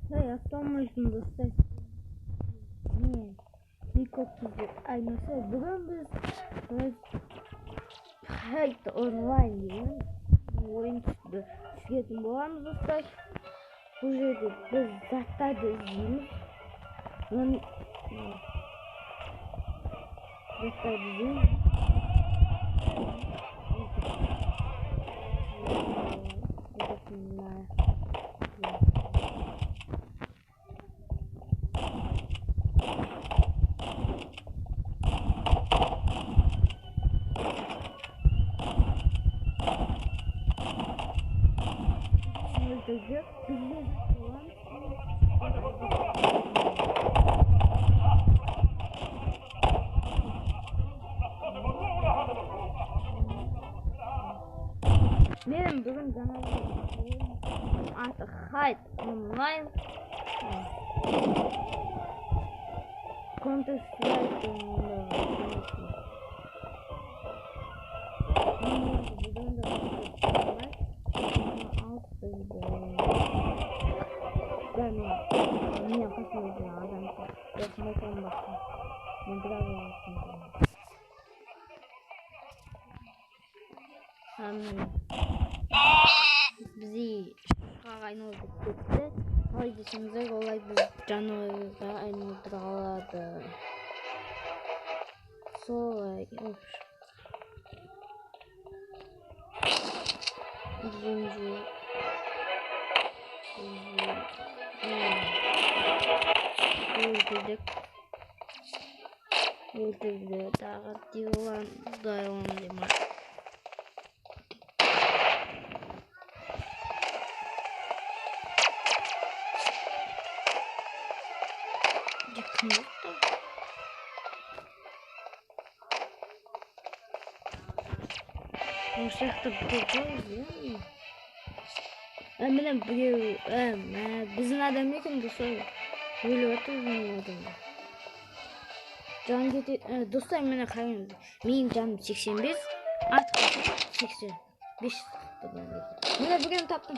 Hey, assalamualaikum dostlar. Men Nikokuz'u aynası. Bugün biz Hate Online diye oyun çıktı. Sizin boğamız dostlar. Bu жерде biz zаттарды izleyimiz. Zаттарды izleyimiz. Benim bugün kanalım artık Hide Online Counter Strike bizi aynalıp gitti. Haydi olay biz canavarı aynalıdıra aladı. Sonra üçüncü öldürdük daha diyorlar dayan deme. Uşaqda bir ya. Eminim bizim adam yokum bu soru. Böyle oturmuyor adam. Can getir dostlar bana karayın. Benim canım 81 artık 85 çıktı bende. Bana bugün taptım.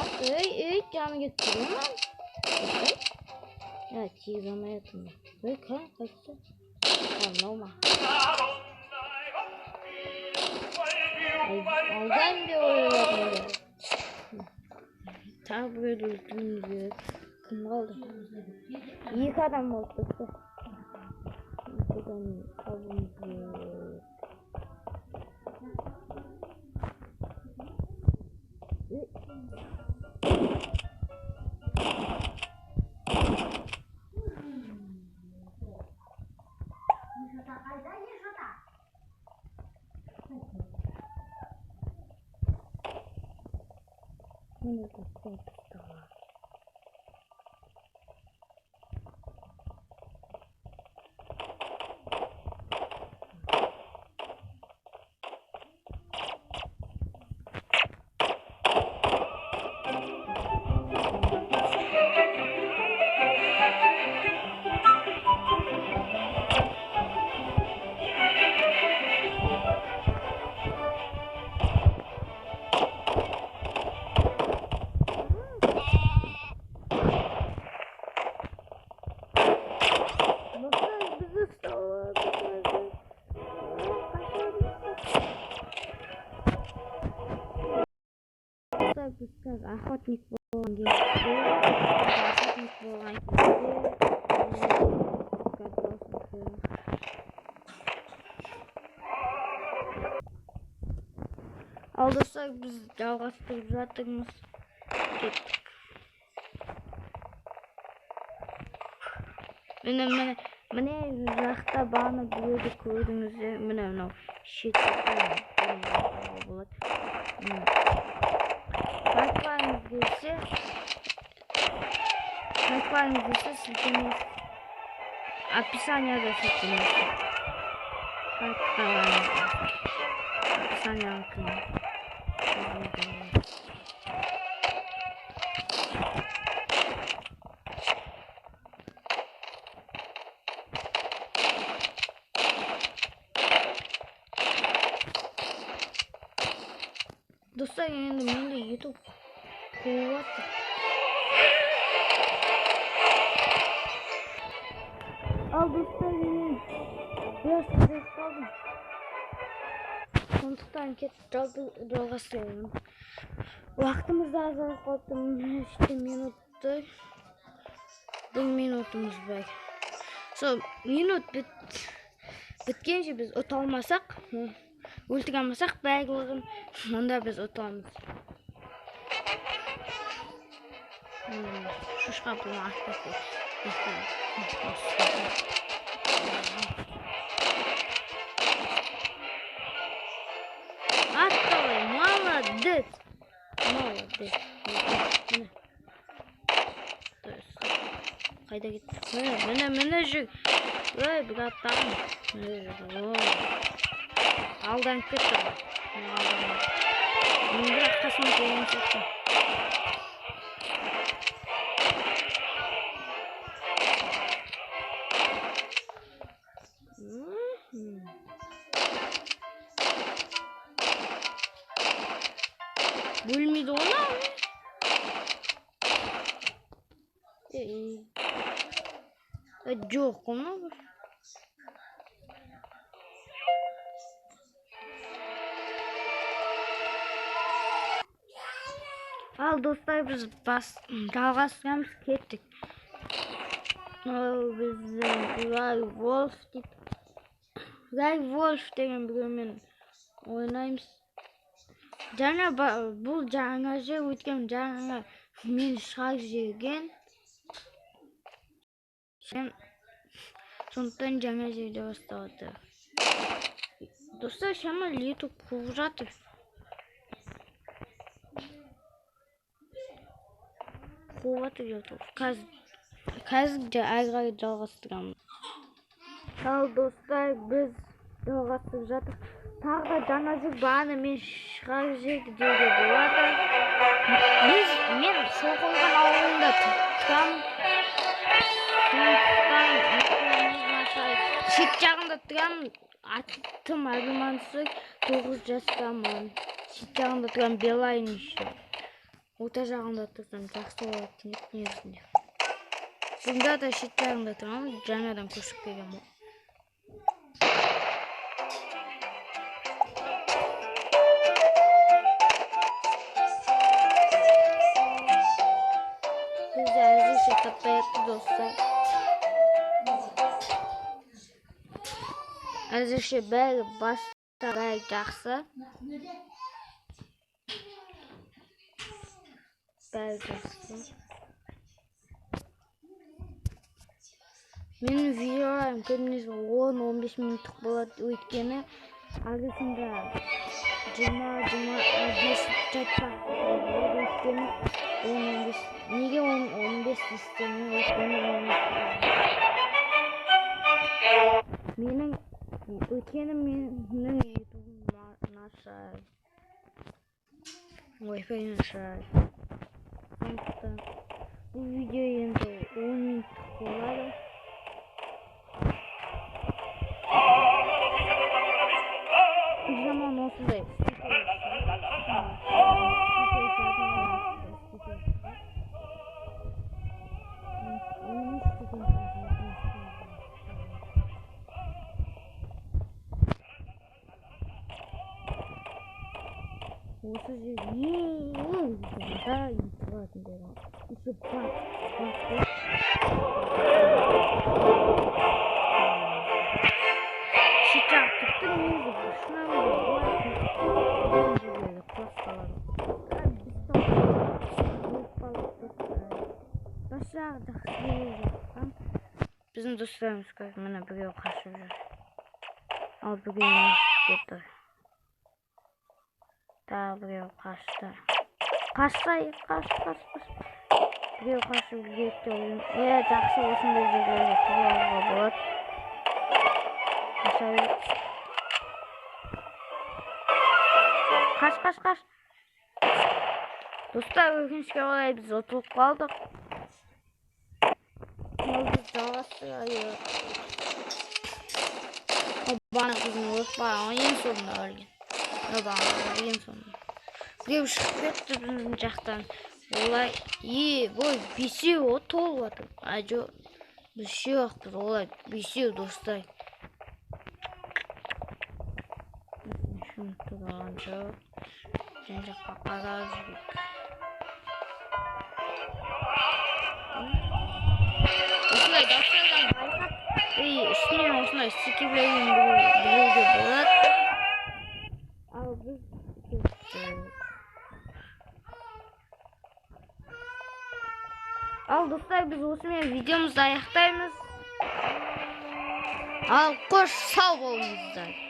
Artık canı getiriyorum. Evet yığılmaya yakın. Böyle kaçtı. Tamam. Aldan bir oyun. Tabi böyle üstümüzü kımraldı. İyi adam oldu. Buradan avımızı. Biz охотник болған кезде алдырсақ біз жалғастырып жатырмыз. Кеттік. Міне жақта бағана біреуді көрдіңіздер. Міне мынау шетте болады. Айтпаңыз десе сілтемес. Описанияда сілтемес. Описанияға кіріңіз. Достар, енді менде YouTube қойып жатыр. іздеп қалдым. Сондықтан кетіп жалғастырамын. Уақытымыз да азайып қалыпты. Минутты. Бір минутымыз бар. Сол минут біткенше біз ұта алмасақ, өлтіре алмасақ барлығын, онда біз ұтамыз. Шошқа бұны ақтасы. Атталай, молодец. Молодец. Қайда кетті? Міне жүр. Ой, бір аттағым. Алдан кетті. Бірақ қасым келген сияқты. Бөлмейді оны. Жоқ, оны бір. Ал достар, біз жалғастырамыз, кеттік. Біз Wolf деген біреумен ойнаймыз. Бұл жаңа жер, өткен жаңа мен шығар жерген. Сондықтан жаңа жерде басталады. Достар, шамал YouTube қуып жатыр. Қазір әрі жалғастырамыз. Ал достар, біз жалғастырып жатыр. Тағы да жаңа жер баны мен шығар жерді деуге болады. Мен сол қойған ауылында тұрамын. Шет жағында тұрамын. Аттым Армансыз 9 жастамын. Шет жағында тұрамын, Белайын еще. Орта жағында тұрсам жақсы болады негізінде. Бұнда да шет жағында тұрамын, жаңадан көшіп келген бұл. Біз әзірше таппайықпыз достар. Әзірше бәрі баста бәрі жақсы. Бәрі жақсы. Менің видеоларым көбінесе 10-15 минуттық болады, өйткені арасында 20-25 чатқа өйткені 10-15. Неге 10-15 істемей өйткені менің ютубым нашар. Wi-Fi нашар. Сондықтан бұл видео енді 10 минуттық болады. Zaman osundayız. Осы жерде біздің достарымыз қазір міне біреу қашып жүр. Ал біреу кетті. Тағы біреу қашты. Біреу қашып кетті. Жақсы осындай жерлерде тұрғанға болады. Қаш. Достар, өкінішке орай біз ұтылып қалдық. Біз жалғастырайық. Бана қызын ұтпаған, ең соңында өлген. Ең соңында. Біреу шығып кетті біздің жақтан. Олай, бой, бесеу толып жатыр. Жоқ, біз үшеуақпыз, олай бесеу достар. тұрған жоқ. Жан жаққа қарап жүрейік. Осындай дауыстардан байқап, үстінен осындай стикерлермен білуге болады. Ал біз достар, біз осымен видеомызды аяқтаймыз. Ал қош сау болыңыздар.